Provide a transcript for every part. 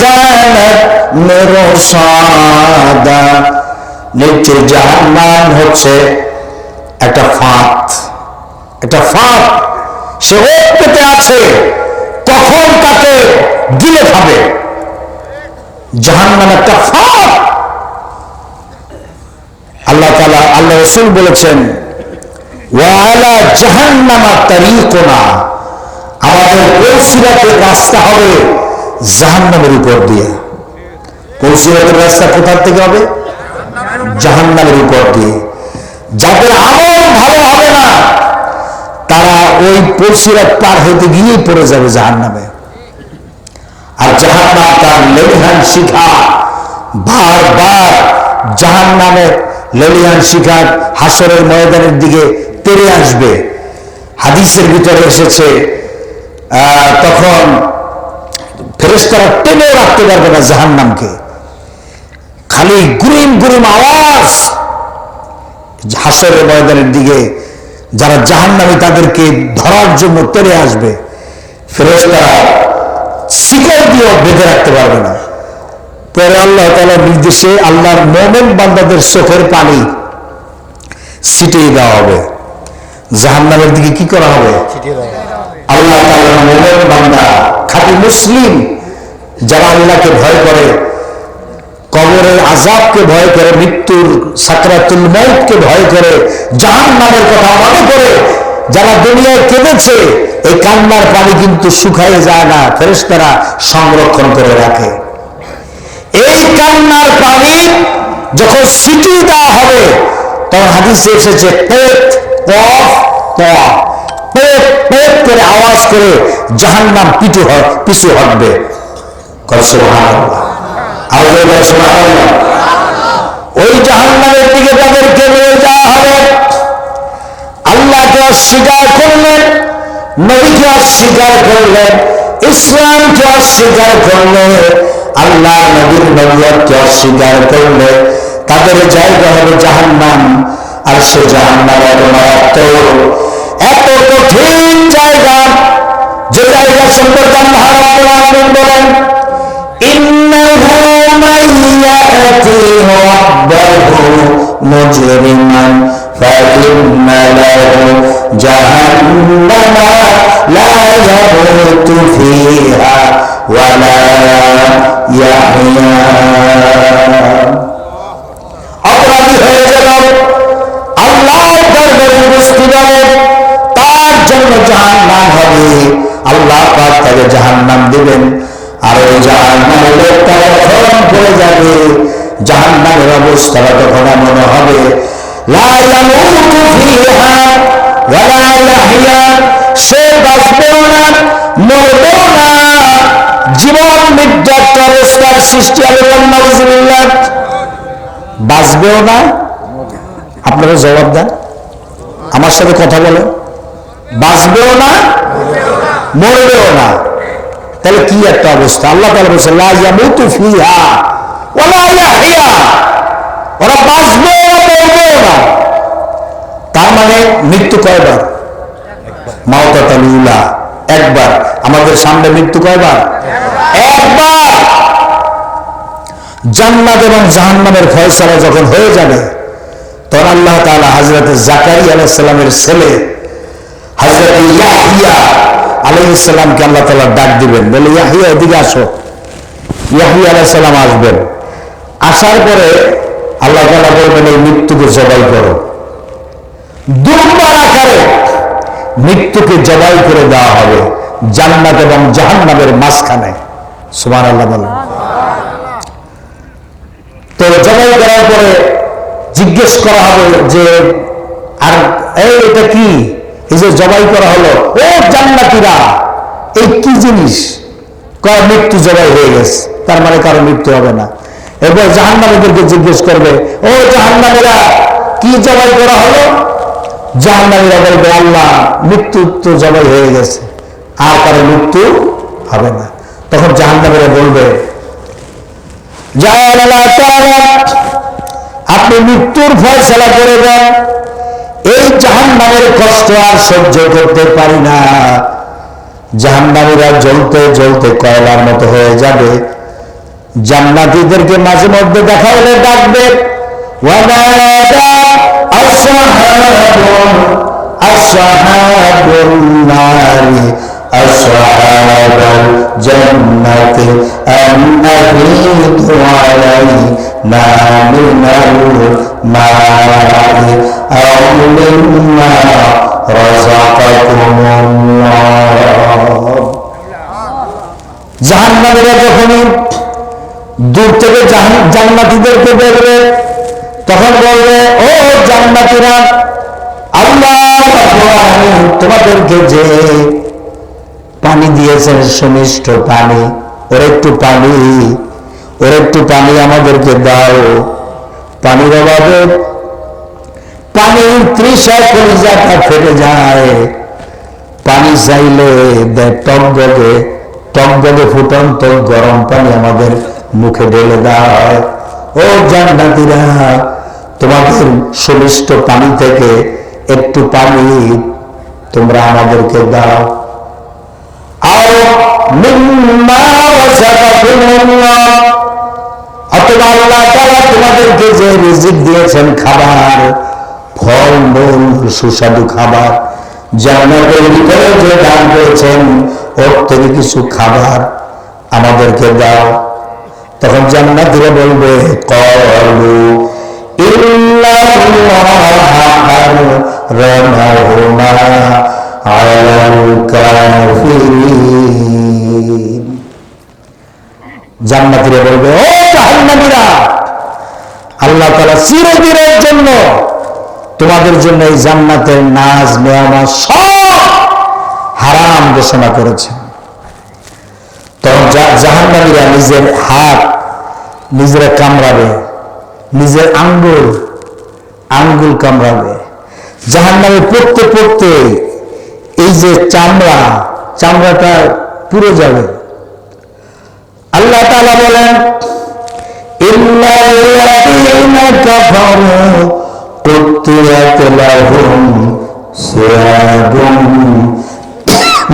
كانت مرصادا নিশ্চয় জাহান্নাম হচ্ছে একটা ফাঁদ, সে ওর পেটে আছে, কখন তাকে গিলে খাবে। জাহান্নাম একটা ফাঁদ। আল্লাহ তাআলা, আল্লাহ রাসূল বলেছেন ওয়ালা জাহান্নামা তারিকুনা, আমাদের পৌঁছিরাতের রাস্তা হবে জাহান্নামের উপর দিয়ে। পৌঁছিরাতের রাস্তা কোথা থেকে হবে? জাহান্নামের উপর দিয়ে। যাদের আমল ভালো হবে না তারা ওই পৌঁছিরাত পার হতে গিয়েই পড়ে যাবে জাহান্নামে। আর জাহান্নাম তার লেলিহান শিখা বারবার জাহান্নামের লেলিহান শিখা হাসরের ময়দানের দিকে তেড়ে আসবে। হাদিসের ভিতরে এসেছে তখন ফেরেশতারা টেনে রাখতে পারবে না জাহান্নামকে, খালি গুরিম গুরিম আওয়াজ হাসরের ময়দানের দিকে যারা জাহান্নামী তাদেরকে ধরার জন্য তেড়ে আসবে। ফেরেশতারা শিকল দিয়ে বেঁধে রাখতে পারবে না। পরে আল্লাহ তাআলার নির্দেশে আল্লাহর মুমিন বান্দাদের চোখের পানি ছিটিয়ে দেওয়া হবে, জাহান্নামের দিকে কি করা হবে? আল্লাহ তাআলার মুমিন বান্দা খাঁটি মুসলিম যারা আল্লাহকে ভয় করে, কবরের আযাবকে ভয় করে, মৃত্যুর সাকরাতুল মউতকে ভয় করে, জাহান্নামের কথা মনে করে যারা দুনিয়ায় কেঁদেছে, এই কান্নার পানি কিন্তু শুকায় যায় না, ফেরেশতারা সংরক্ষণ করে রাখে। এই কান্নার পানি যখন ছিটিয়ে দেওয়া হবে তখন হাদিসে এসেছে পেট কফ কফ পেট পেট করে আওয়াজ করে জাহান্নাম পিছু হটবে। সুবহানাল্লাহ, আল্লাহ সুবহানাল্লাহ। ওই জাহান্নামের দিকে তাদেরকে নিয়ে যাওয়া হবে। আল্লাহকে অস্বীকার করলেন, নবীকে অস্বীকার করলেন, ইসলামকে অস্বীকার করলেন, আল্লাহ নবীর নবুয়তকে অস্বীকার করলে তাদের জায়গা হবে জাহান্নাম। আর সে জাহান্নাম এত কঠিন জায়গা, যে জায়গা সম্পর্কে আল্লাহ রাব্বুল আলামিন বলেন ইন্নাহু মান ইয়াতি রাব্বাহু মুজরিমান ফাইন্না লাহু জাহান্নামা লা ইয়ামুতু ফিহা ওয়ালা ইয়াহইয়া। অপরাধী হয়ে গেল, আল্লাহর দরবারে উপস্থিত হবে, তার জন্য জাহান্নাম হবে। আল্লাহ পাক তাকে জাহান্নাম দিবেন, আর ওই জাহান্নামের লোকটা যখন পড়ে যাবে, জাহান্নামের অবস্থাটা তখন এমন হবে লা ইয়ামুতু ফিহা ওয়ালা ইয়াহইয়া, সে বাঁচবেও না মরবেও না, জীবন নির্যাত অবস্থার সৃষ্টি হবে। নাউযুবিল্লাহ, বাঁচবেও না। আপনারা জবাব দেন, আমার সাথে কথা বলে, বাঁচবেও না মরবেও না, তাহলে কি একটা অবস্থা। আল্লাহ তাআলা বলেছেন লা ইয়ামুতু ফিহা ওয়ালা ইয়াহইয়া, ওরা বাঁচবেও না মরবেও না। তার মানে মৃত্যু কয়বার? মাউতাতুল উলা, একবার। আমাদের সামনে মৃত্যু কয়বার? একবার। জান্নাত এবং জাহান্নামের ফয়সালা যখন হয়ে যাবে তখন আল্লাহ তাআলা হযরত জাকারিয়া আলাইহিস সালামের ছেলে হযরত ইয়াহইয়া আলাইহিস সালামকে আল্লাহ তাআলা ডাক দিবেন, বলে ইয়াহইয়া এদিকে আসো। ইয়াহইয়া আলাইহিস সালাম আসবেন, আসার পরে আল্লাহ তাআলা বলবেন এই মৃত্যুকে জবাই করো। দুর্বার আকারে মৃত্যুকে জবাই করে দেওয়া হবে জান্নাত এবং জাহান্নামের মাঝখানে। সুবহানাল্লাহ বলেন। তো জবাই করার পরে জিজ্ঞেস করা হবে যে আর এটা কি, এই যে জবাই করা হলো, ও জান্নাতীরা এই কি জিনিস? কয় মৃত্যু জবাই হয়ে গেছে, তার মানে কারো মৃত্যু হবে না। এবার জাহান্নামীদেরকে জিজ্ঞেস করবে, ও জাহান্নামীরা কি জবাই করা হলো? জাহান্নামীরা বলবে আল্লাহ মৃত্যু তো জবাই হয়ে গেছে, আর কারো মৃত্যু হবে না। তখন জাহান্নামীরা বলবে আপনি মৃত্যুর ফয়সালা করে দেন, এই জাহান্নামের কষ্ট আর সহ্য করতে পারি না। জাহান্নামীরা জ্বলতে জ্বলতে কয়লার মতো হয়ে যাবে, জান্নাতীদেরকে মাঝে মধ্যে দেখা হলে ডাকবে, ওয়ানাদা আসহাবুন নারি আসহাবাল জান্নাতি আন আফিদু আলাইনা মিনাল মা'i আও মিম্মা রাযাকাকুমুল্লাহ। জাহান্নামীরা যখনই দূর থেকে জান্নাতীদেরকে দেখবে তখন বলবে, ও জান্নাতীরা, আল্লাহ তোমাদেরকে যে পানি দিয়েছেন সুমিষ্ট পানি, ওর একটু পানি আমাদেরকে দাও। পানির অভাবে পানির তৃষায় কলিজাটা ফেটে যায়। পানি চাইলে টকবগে ফুটন্ত গরম পানি আমাদের মুখে ঢেলে দেয়। ও জান্নাতীরা, তোমাদের সুমিষ্ট পানি থেকে একটু পানি তোমরা আমাদেরকে দাও। আর মিম্মা রাযাকাকুমুল্লাহ, অথবা আল্লাহ তাআলা তোমাদেরকে যে রিজিক দিয়েছেন, খাবার, ফল মূল, সুস্বাদু খাবার, জান্নাতের ভিতরে যে দান করেছেন ওর থেকে কিছু খাবার আমাদেরকে দাও। তখন জান্নাতীরা বলবে, ক্বালু ইন্নাল্লাহা হারামাহুমা আলাল কাফিরিন। জান্নাতীরা বলবে, ও জাহান্নামীরা, আল্লাহ তাআলা চিরদিনের জন্য তোমাদের জন্য এই জান্নাতের নাজ নেয়ামত সব হারাম ঘোষণা করেছেন। তখন জাহান্নামীরা নিজের হাত নিজেরা কামড়াবে, নিজের আঙ্গুল কামড়াবে। জাহান্নামে পড়তে পড়তে এই যে চামড়াটা পুড়ে যাবে। আল্লাহ তাআলা বলেন, ইন্নাল্লাযীনা কাফারু কুত্তিয়াত লাহুম সিয়াবুম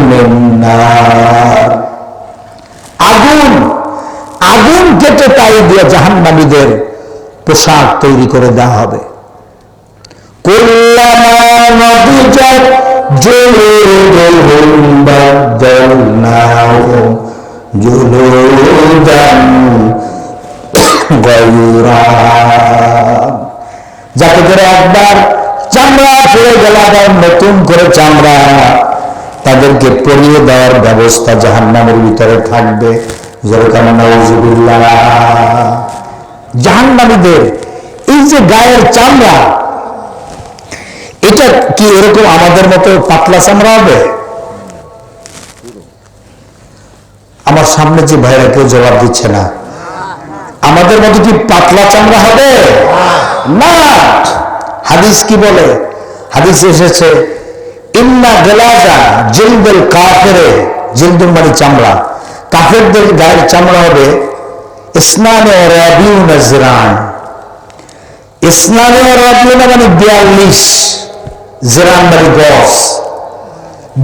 মিন নার। আগুন কেটে তাই দিয়ে জাহান্নামীদের পোশাক তৈরি করে দেওয়া হবে। কুল্লামা নাদিজাত জুলুদুহুম বাদদালনাহুম জুলুদান গায়রা। যাতে করে একবার চামড়া ফিরে গেল, আবার নতুন করে চামড়া তাদেরকে পরিয়ে দেওয়ার ব্যবস্থা জাহান্নামের ভিতরে থাকবে। জাহান্নামীদের এই যে গায়ের চামড়া, এটা কি এরকম আমাদের মতো পাতলা চামড়া হবে? আমার সামনে যে ভাইরা কেউ জবাব দিচ্ছে না। আমাদের মতো কি পাতলা চামড়া হবে? না। হাদিস কি বলে? হাদিস এসেছে, ইন্না গলাজা জিলদুল কাফিরে, জিলদুল মানে চামড়া, কাফেরদের গায়ের চামড়া হবে ইসনানে ওয়া রাবিউনা জিরান। ইসনানে ওয়া রাবিউনা মানে 42, জিরান মানে গজ,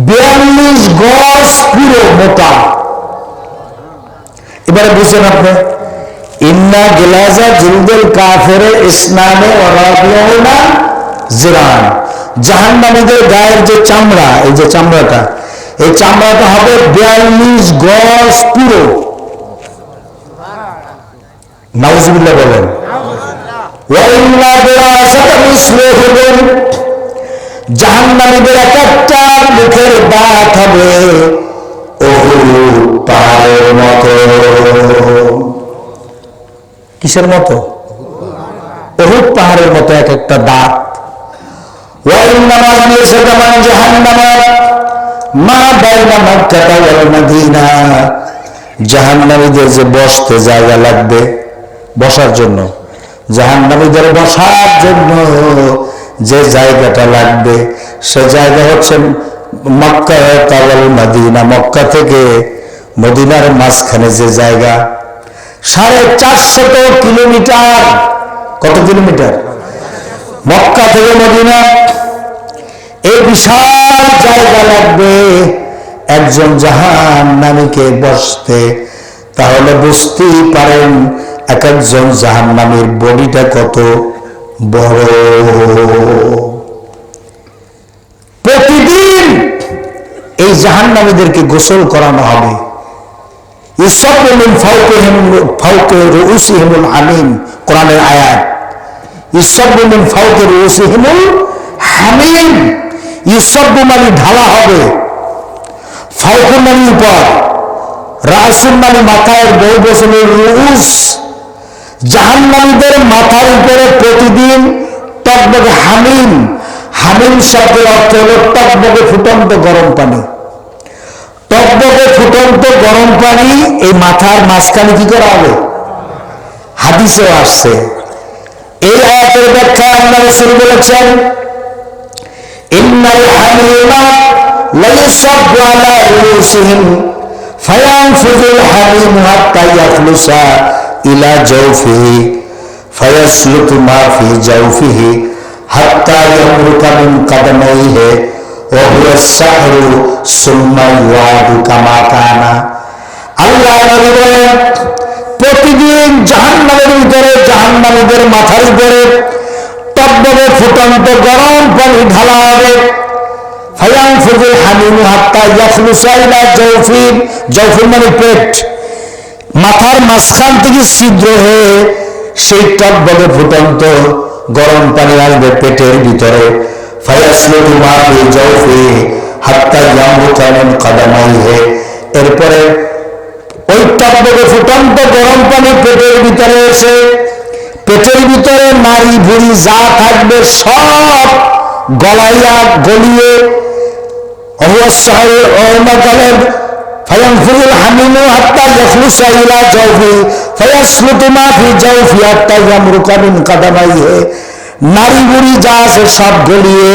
42 গজ পুরো মোটা। এবারে বুঝছেন আপনি, ইন্না গলাজা জিলদুল কাফিরে ইসনানে ওয়া রাবিউনা জিরান। জাহান্নামীদের গায়ের যে চামড়া, এই যে চামড়াটা, এই চামড়াটা হবে 42 গজ পুরো। নাউজুবিল্লাহ বলেন। জাহান্নামীদের এক একটা মুখের দাঁত হবে উহুদ পাহাড়ের মতো। কিসের মতো? উহুদ পাহাড়ের মতো এক একটা দাঁত। জাহান্নামীদের যে বসতে জায়গা লাগবে, বসার জন্য, জাহান্নামীদের বসার জন্য যে জায়গাটা লাগবে সে জায়গা হচ্ছে মক্কা তাওয়াল মদিনা। মক্কা থেকে মদিনার মাঝখানে যে জায়গা, 450 কিলোমিটার। কত কিলোমিটার? মক্কা থেকে মদিনা, এই বিশাল জায়গা লাগবে একজন জাহান্নামীকে বসতে। তাহলে বুঝতেই পারেন এক একজন জাহান্নামীর বডিটা কত বড়। প্রতিদিন এই জাহান্নামীদেরকে গোসল করানো হবে। ইউসাব্বু মিন ফাওকি রুউসিহিমুল হামিম, কোরআনের আয়াত। ইউসাব্বু মিন ফাওকি রুউসিহিমুল হামিম, ইউসাব্বু মানে ঢালা হবে, ফাওকুন মানে উপর, রাসুন মানে মাথার, বহু বছরের রুউস। জাহান্নামীদের মাথার উপরে প্রতিদিন টকবকে হামিম, হামিম শব্দের অর্থ হল টকবকে ফুটন্ত গরম পানি। টকবকে ফুটন্ত গরম পানি এই মাথার মাঝখানে কি করা হবে? হাদিসেও আসছে। এই আয়াতের ব্যাখ্যা আল্লাহ রাসূল বলেছেন, ইন্নাল হামিমা লা ইউসাব্বু আলা রুউসিহিম ফায়ানফুযুল হামিম হাত্তা ইয়াখলুসা ইলা জাওফিহি ফায়াসলুতু মা ফি জাওফিহি হাত্তা ইয়ামরুকা মিন কাদামাইহি ওয়া হুয়া আস-সাহরু সুম্মা ইউআদু কামা কানা। আল্লাহ নবী বলেন, প্রতিদিন জাহান্নামের ভিতরে জাহান্নামীদের মাথার উপরে টকবকে ফুটন্ত গরম পানি ঢালা হবে। ফায়ানফুযুল হামিম হাত্তা ইয়াখলুসা ইলা জাওফি, জাওফি মানে পেট, মাথার মাঝখান থেকে ছিদ্র হয়ে সেই টকবকে ফুটন্ত গরম পানি আসবে পেটের ভিতরে। ফায়াসলুতু মা ফি জাওফি হাত্তা ইয়ামরুকা মিন কাদামাইহি, এরপরে ওই টকবকে ফুটন্ত গরম পানি পেটের ভিতরে এসে পেটের ভিতরে নারী ভুঁড়ি যা থাকবে সব গলাইয়া গলিয়ে ফায়ানফুযুল হামিমু হাত্তা ইয়াখলুসা ইলা জাওফি ফায়াসলুতু মা ফি জাওফি হাত্তা ইয়ামরুকা মিন কাদামাইহি, নারী ভুঁড়ি যা আছে সব গলিয়ে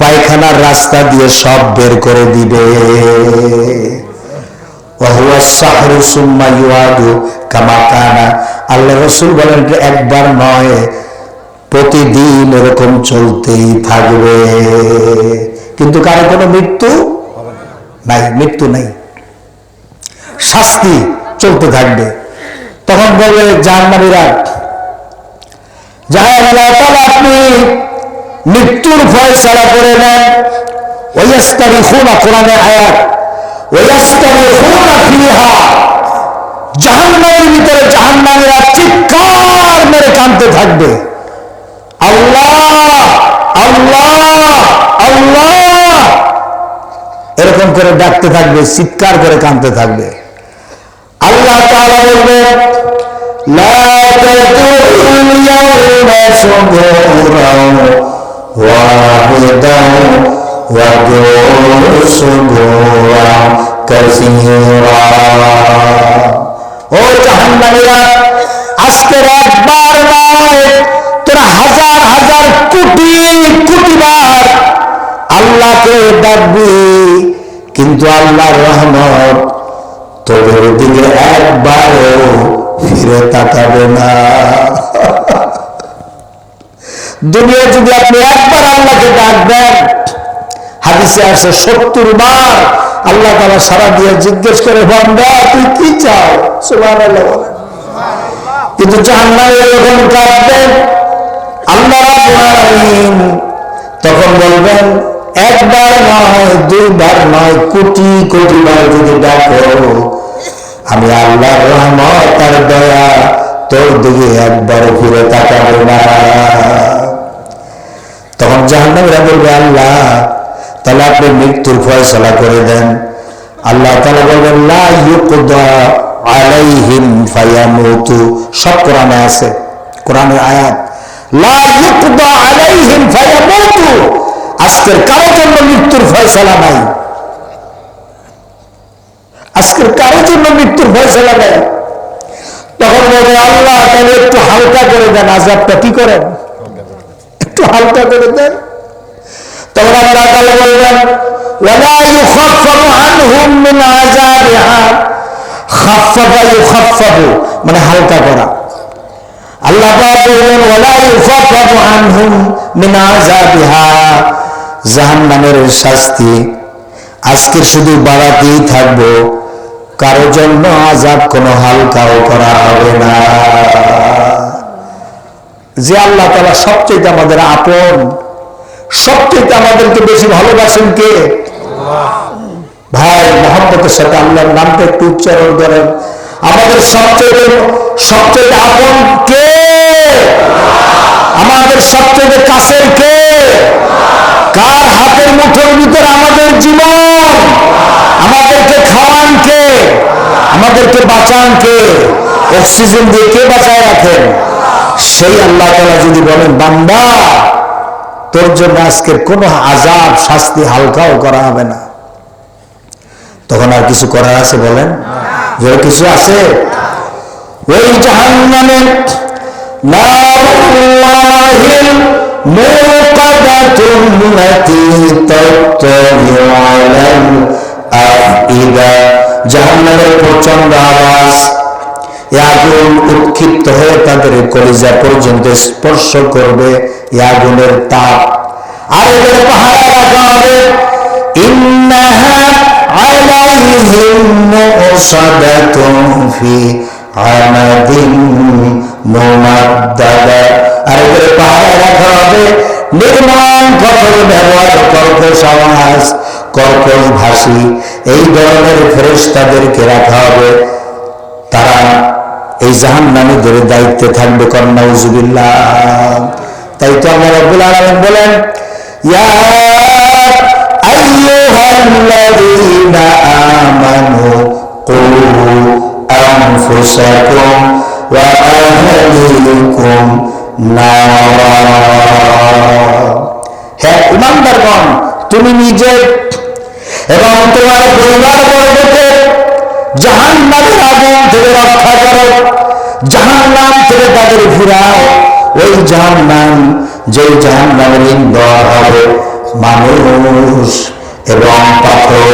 পায়খানার রাস্তা দিয়ে সব বের করে দিবে। আল্লাহ রাসূল বলেন একবার নয়, প্রতিদিন এরকম চলতেই থাকবে, কিন্তু কারো কোনো মৃত্যু নাই, মৃত্যু নাই, শাস্তি চলতে থাকবে। তখন বলবে জাহান্নামীরা, আপনি মৃত্যুর ফয়সালা করে নেন। ওয়াস্তারিখুনা, কোরআনের আয়াত, ওয়াস্তারিখুনা ফিহা, জাহান্নামের ভিতরে জাহান্নামীরা চিৎকার মেরে কাঁদতে থাকবে, আল্লাহ আল্লাহ আল্লাহ এরকম করে ডাকতে থাকবে, চিৎকার করে কাঁদতে থাকবে। আল্লাহ তাআলা বলবেন, লা তাদউল ইয়াওমা সুবুরান ওয়াহিদান ওয়াদউ সুবুরান কাসীরা। ও জাহান্নামীরা, আজকে একবার নয়, তোরা হাজার হাজার কোটি কোটি বার আল্লাহকে ডাকবি, কিন্তু আল্লাহর রহমত তোদের দিকে একবারও ফিরে তাকাবে না। দুনিয়া যদি আপনি একবার আল্লাহকে ডাকবেন, হাদিসে আসে 70 বার আল্লাহ তাআলা সারা দিয়ে জিজ্ঞেস করে, বান্দা তুই কি চাও? সুবহানাল্লাহ বলেন। কিন্তু জাহান্নামে যখন কাঁদবেন আল্লাহ রাব্বুল আলামিন তখন বলবেন, একবার নয়, দুইবার নয়, কোটি কোটি বার যদি ডাকো, আমি আল্লাহর রহমত আর দয়া তোর দিকে একবার ফিরে তাকাবে না। তখন জাহান্নামীরা বলবে, আল্লাহ তাহলে আপনি মৃত্যুর ফয়সালা করে দেন। আল্লাহ তাআলা বলবেন, লা ইউকদা আলাইহিম ফায়ামুতু, সব কোরআনে আছে, কোরআনের আয়াত, লা ইউকদা আলাইহিম ফায়ামুতু, আজকের কারোর জন্য মৃত্যুর ফয়সালা নাই, আজকের কারোর জন্য মৃত্যুর ফয়সালা নাই। তখন বলবে, আল্লাহ তাহলে একটু হালকা করে দেন, আযাবটা কি করেন, একটু হালকা করে দেন। তখন আল্লাহ তাআলা বলবেন, ওয়ালা ইউখাফফাফু আনহুম মিন আযাবিহা, খাফফাফা ইউখাফফাফু মানে হালকা করা। আল্লাহ পাক বললেন, ওয়ালা ইউখাফফাফু আনহুম মিন আযাবিহা, জাহান্নামের শাস্তি আজকে শুধু বাড়াতেই থাকবো, কারো জন্য আযাব কোনো হালকাও করা হবে না। যে আল্লাহ তাআলা সবচেয়ে আমাদের আপন, সবচেয়ে আমাদেরকে বেশি ভালোবাসেন কে? ভাই, মহব্বতের সাথে আল্লাহর নামটা একটু উচ্চারণ করেন। আমাদের সবচেয়ে আপন কে? আমাদের সবচেয়ে কাছের কে? কার হাতের মুঠোর ভিতর আমাদের জীবন? আমাদেরকে খাওয়ান কে? আমাদেরকে বাঁচান কে? অক্সিজেন দিয়ে কে বাঁচায় রাখেন? সেই আল্লাহ তাআলা যদি বলেন, বান্দা তোর জন্য আজকের কোনো আযাব শাস্তি হালকাও করা হবে না, তখন আর কিছু করার আছে বলেন? যে কিছু আছে? ওই জাহান্নামে নারুল্লাহিল মুকাদাতুন লাতী তাত্তালিউ আলাল আফইদা, জাহান্নামের প্রচন্ড আওয়াজ, আগুন উৎক্ষিপ্ত হয়ে তাদের কলিজা পর্যন্ত স্পর্শ করবে, আগুনের তাপ। আর এদের পাহারা রাখা হবে, ইন্নাহা আলাইহিম মুসাদাতুন ফি আমাদিন মুমাদ্দাদা, আর এদের পাহারা রাখা হবে নির্মম কঠোর ব্যবহার, কর্কশ আওয়াজ, কর্কশ ভাষী এই ধরনের ফেরেশতাদেরকে রাখা হবে। তারা এই জাহান্নামীদের দায়িত্বে থাকবে। নাউযুবিল্লাহ। তাই তো আল্লাহ রাব্বুল আলামিন বলেন, ইয়া আইয়ুহাল্লাযীনা আমানু কু আনফুসাকুম ওয়া আহলিকুম নারা, হে ঈমানদারগণ, তুমি নিজে এবং তোমার পরিবারবর্গকে জাহান্নামের আগুন থেকে রক্ষা করো, জাহান্নাম থেকে তাদের ফিরাও। ওই জাহান্নাম, যেই জাহান্নামের ইন্ধন হবে মানুষ এবং পাথর।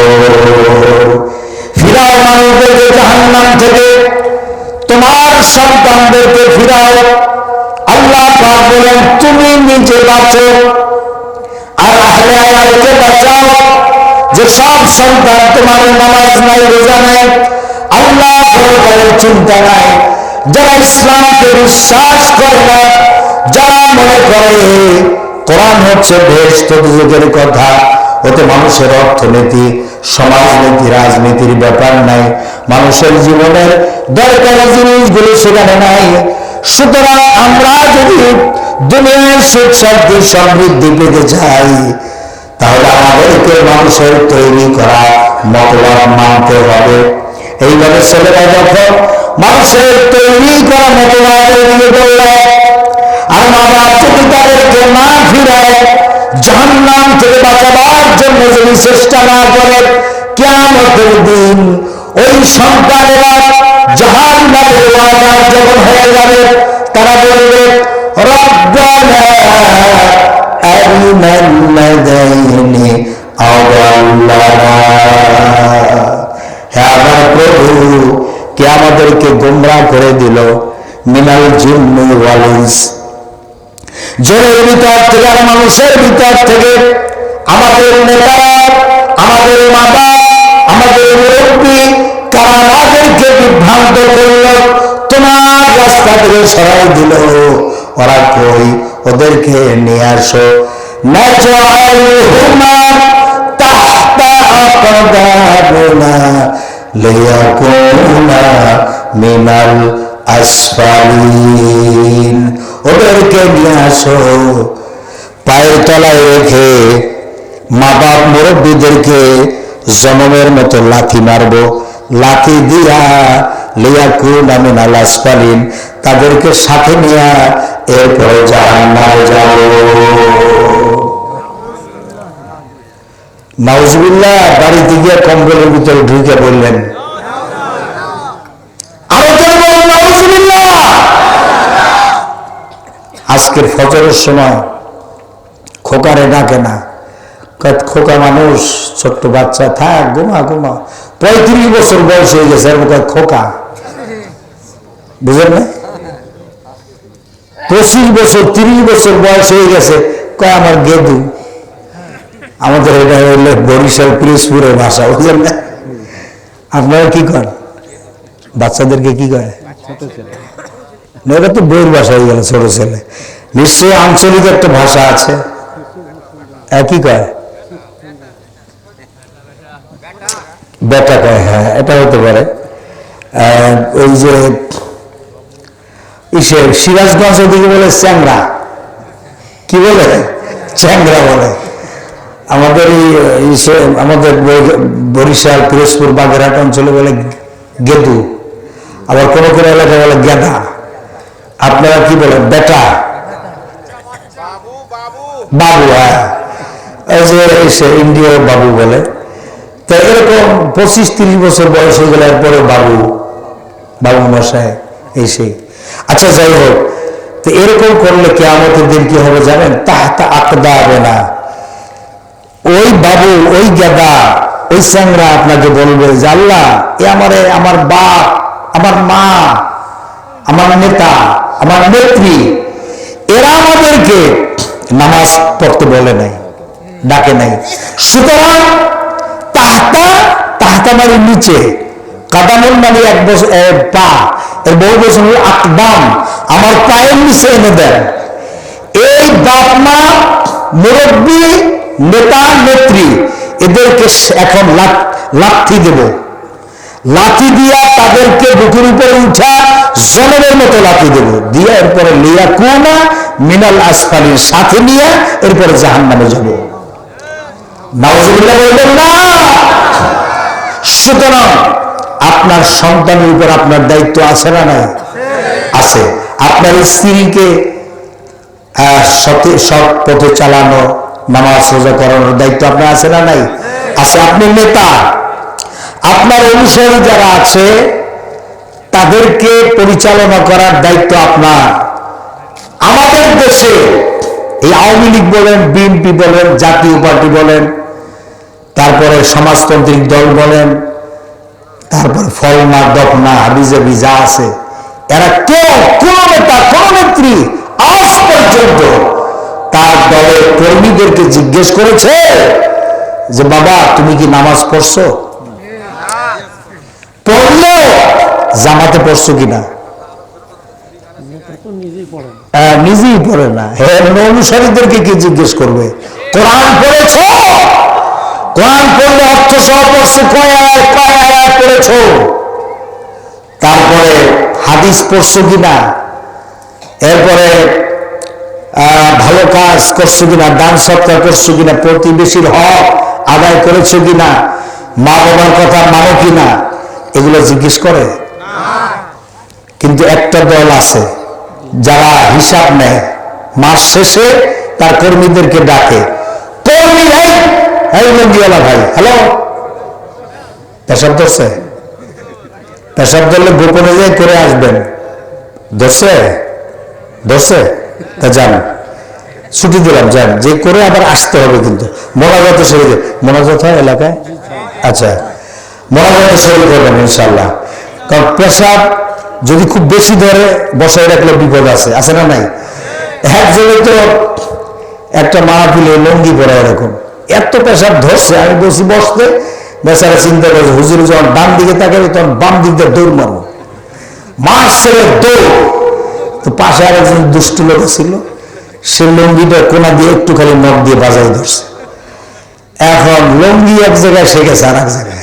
ফিরাও মানুষদেরকে জাহান্নাম থেকে, তোমার সন্তানদেরকে ফিরাও। আল্লাহ পাক বলেন, তুমি নিজে বাঁচো আর আহলে আয়ালকে বাঁচাও। যে সব সন্তান তোমার নামাজ নাই, রোজা নাই, আল্লাহ পরকালের চিন্তা নাই, যারা ইসলামকে বিশ্বাস করে না, যারা মনে করে কোরআন হচ্ছে বেহেশত দুজকের কথা, ওতে মানুষের অর্থনীতি, সমাজনীতি, রাজনীতির ব্যাপার নাই, মানুষের জীবনের দরকারি জিনিসগুলো সেখানে নাই। সুতরাং আমরা যদি দুনিয়ায় সুখ শান্তি সমৃদ্ধি পেতে চাই, তাহলে আমাদেরকে মানুষের তৈরি করা মতবাদ মানতে হবে। এইভাবে ছেলেরা যখন মানুষের তৈরি করা মতবাদ নিয়ে বলল, আর মা বাপ যদি তাদেরকে না ফিরায়, জাহান্নাম থেকে বাঁচাবার জন্য যদি চেষ্টা না করে, কিয়ামতের দিন ওই সন্তানেরা জাহান্নামের ওয়াদা যখন হয়ে যাবে, তারা বলবে, রব্বানা আরিনাল্লাযীনা আদাল্লানা, হে আমার প্রভু, কে আমাদেরকে গোমরাহ করে দিল, মিনাল জিন্নি ওয়াল ইনস, জনের ভিতর থেকে আর মানুষের ভিতর থেকে, আমাদের নেতারা, আমাদের মা বাপ, আমাদের মুরব্বী, কারা আমাদেরকে বিভ্রান্ত করল, তোমার রাস্তা থেকে সরাই দিল, ওরা কই? ওদেরকে নিয়ে আসো। নাজআলহুমা তাহতা আকদামিনা লিয়াকুনা মিনাল আসফালিন, ওদেরকে নিয়ে আসো পায়ের তলায় রেখে, মা বাপ মুরব্বীদেরকে জনমের মতো লাথি মারবো, লাথি দিয়া লিয়াকুনা মিনাল আসফালিন, তাদেরকে সাথে নিয়ে এরপরে জাহান্নামে যাব। নাউজুবিল্লাহ। বাড়িতে গিয়ে কম্বলের ভিতরে ঢুকে বললেন, আরো জোরে বলুন নাউজুবিল্লাহ। আজকের ফজরের সময় খোকারে ডাকে না, খোকা মানুষ, ছোট্ট বাচ্চা, থাক ঘুমা ঘুমা, 35 বছর বয়স হয়ে গেছে, খোকা, বুঝলেন না? 25 বছর 30 বছর বয়স হয়ে গেছে, কয় আমার গেদু। আমাদের এটা হইলে বরিশাল পিরোজপুরের ভাষা, বুঝলেন না? আপনারা কি করেন? বাচ্চাদেরকে কি কয়? এটা তো বইয়ের ভাষা হয়ে গেল, ছোট ছেলে। নিশ্চয়ই আঞ্চলিক একটা ভাষা আছে, কি কয়? বেটা কয়, হ্যাঁ এটা হতে পারে। ওই যে সিরাজগঞ্জ ওদিকে বলে চ্যাংরা, কি বলে? চ্যাংরা বলে। আমাদের আমাদের বরিশাল, পিরোজপুর, বাগেরহাট অঞ্চলে বলে গেদু, আবার কোনো কোনো এলাকায় বলে গেদা। আপনারা কি বলেন? বেটা, বাবু। হ্যাঁ, এই যে ইন্ডিয়া বাবু বলে। তো এরকম 25-30 বছর বয়স হয়ে গেলে এরপরে বাবু, বাবু মশাই, এই সেই। আচ্ছা, যাই হোক, তো এরকম করলে কিয়ামতের দিন কি হবে জানেন? তাহতা আকদাবে না, ওই বাবু, ওই গেদা, ওই চ্যাংরা আপনাকে বলবে যে আল্লাহ, এ আমারে, আমার বাপ, আমার মা, আমার নেতা, আমার নেত্রী, এরা আমাদেরকে নামাজ পড়তে বলে নাই, ডাকে নাই। সুতরাং তাহতা, তাহতা মানে নিচে, কাদামুন মানে এক বছর পা, এর বহু বছর হল আকদাম, আমার পায়ের নিচে এনে দেন। এই বাপ মা, মুরব্বী, নেতা, নেত্রী, এদেরকে এখন লাথি দেব। লাথি দিয়া তাদেরকে বুকের উপরে উঠা জনমের মতো লাথি দেব, দিয়া এরপরে লিয়া কুনা মিনাল আসফালির সাথে নিয়ে এরপরে জাহান্নামে যাব। নাউজুবিল্লাহ বলবেন না। সুতরাং আপনার সন্তানের উপর আপনার দায়িত্ব আছে না নাই? আছে। আপনার স্ত্রীকে সৎ পথে চালানো, নামাজ রোজা করানোর দায়িত্ব আপনার আছে না নাই? আছে। আপনি নেতা, আপনার অনুসারী যারা আছে তাদেরকে পরিচালনা করার দায়িত্ব আপনার। আমাদের দেশে এই আওয়ামী লীগ বলেন, বিএনপি বলেন, জাতীয় পার্টি বলেন, তারপরে সমাজতান্ত্রিক দল বলেন, তারপর ফলনা দফনা হাবিজাবি যা আছে, এরা কেউ, কোন নেতা, কোন নেত্রী আজ পর্যন্ত তার দলের কর্মীদেরকে জিজ্ঞেস করেছে যে বাবা তুমি কি নামাজ পড়ছো? পড়লো, জামাতে পড়ছো কিনা? নিজেই পড়ে না। হ্যাঁ, অনুসারীদেরকে কি জিজ্ঞেস করবে? কোরআন পড়েছ? কোরআন পড়লে অর্থ সহ পড়ছো, কয় আয়াত পড়েছো? তারপরে হাদিস পড়ছো কিনা? এরপরে ভালো কাজ করছো কিনা, দান সৎকার করছো কিনা, প্রতিবেশীর হক আদায় করেছো কিনা, মা বাবার কথা মানো কিনা, এগুলো জিজ্ঞেস করে। কিন্তু একটা দল আছে যারা হিসাব নেয়, মাস শেষে তার কর্মীদেরকে ডাকে, কর্মী ভাই, এই লঙ্গিওয়ালা ভাই, হ্যালো, পেশাব ধরছে? পেশাব ধরলে গোপনে যাই করে আসবেন। ধরছে? ধরছে? তা যান, ছুটি দিলাম, যান, যে করে আবার আসতে হবে। কিন্তু মোনাজাত সেরে দেবে। মোনাজাত হয় এলাকায়? আচ্ছা, মোনাজাত সেরে করবেন ইনশাল্লাহ। কারণ পেশাব যদি খুব বেশি ধরে বসায় রাখলে বিপদ আছে, আছে না নাই? এক জায়গায় তো একটা মাহফিলে লঙ্গি পড়া, এরকম এত পেশাব ধরছে, আমি বসি বসতে, বেচারা চিন্তা করছে হুজুর যখন ডান দিকে তাকাবে তখন বাম দিক দিয়ে দৌড় মারবো, মারছে দৌড়। তো পাশে আর একজন দুষ্ট লোক ছিল, সে লঙ্গিটা কোনা দিয়ে একটু খালি নখ দিয়ে বাজাই ধরছে। এখন লঙ্গি এক জায়গায়, সে গেছে আর এক জায়গায়।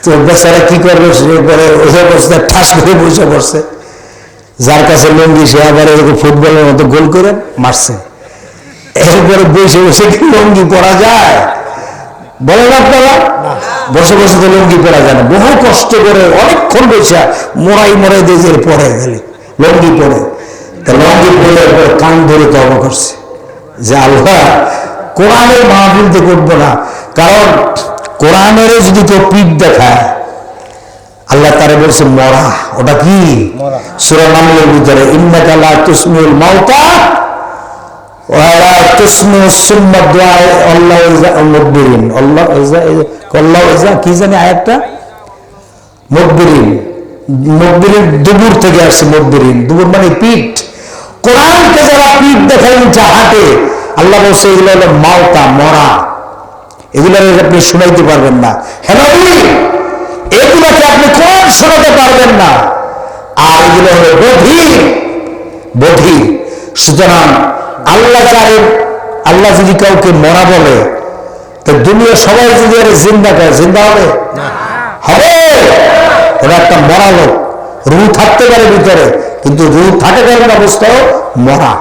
তো বেচারা কি করবে, সে পরে ওই অবস্থায় ঠাস করে বসে পড়ছে। যার কাছে লঙ্গি সে আবার এরকম ফুটবলের মতো গোল করে মারছে। এরপরে বসে বসে কি লঙ্গি পরা যায়? বলেন আপনারা? বসে বসে তো লঙ্গি পরা যায় না। বহু কষ্ট করে অনেকক্ষণ বসে মোড়াই দিয়ে পরে গেলে লঙ্গি পরে, তা লঙ্গি পরে এরপরে কান ধরে তওবা করছে যে আল্লাহ, কোরআনের মাহফিল তো করবো না, কারণ কোরআনের যদি কেউ পিঠ দেখায় আল্লাহ তারে বলছে মরা। ওটা কি? সূরা নামলের ভিতরে ইন্নাকা লা তুসমিউল মাউতা ওয়া লা তুসমিউস সুম্মা দুআ আল্লাহু মুদবিরিন। আল্লাহু কি জানি আয়াতটা? মুদবিরিন, মুদবিরিন দুবুর থেকে আসছে। মুদবিরিন, দুবুর মানে পিঠ। কোরআনকে যারা পিঠ দেখায় উঠে হাঁটে, আল্লাহ বলছে এগুলো হলো মাউতা, মরা। এগুলো আপনি শোনাইতে পারবেন না। হ্যাঁ নবী, এগুলোকে আপনি কোন শোনাতে পারবেন না। আর এগুলো হলো বধির বধির। সুতরাং আল্লাহ যদি কাউকে মরা বলে, তো দুনিয়া সবাই যদি এর জিন্দা করে, জিন্দা হবে হবে? ওরা একটা মরা লোক, রুহ থাকতে পারে ভিতরে, কিন্তু রুহ থাকে কারণ অবস্থাও মরা।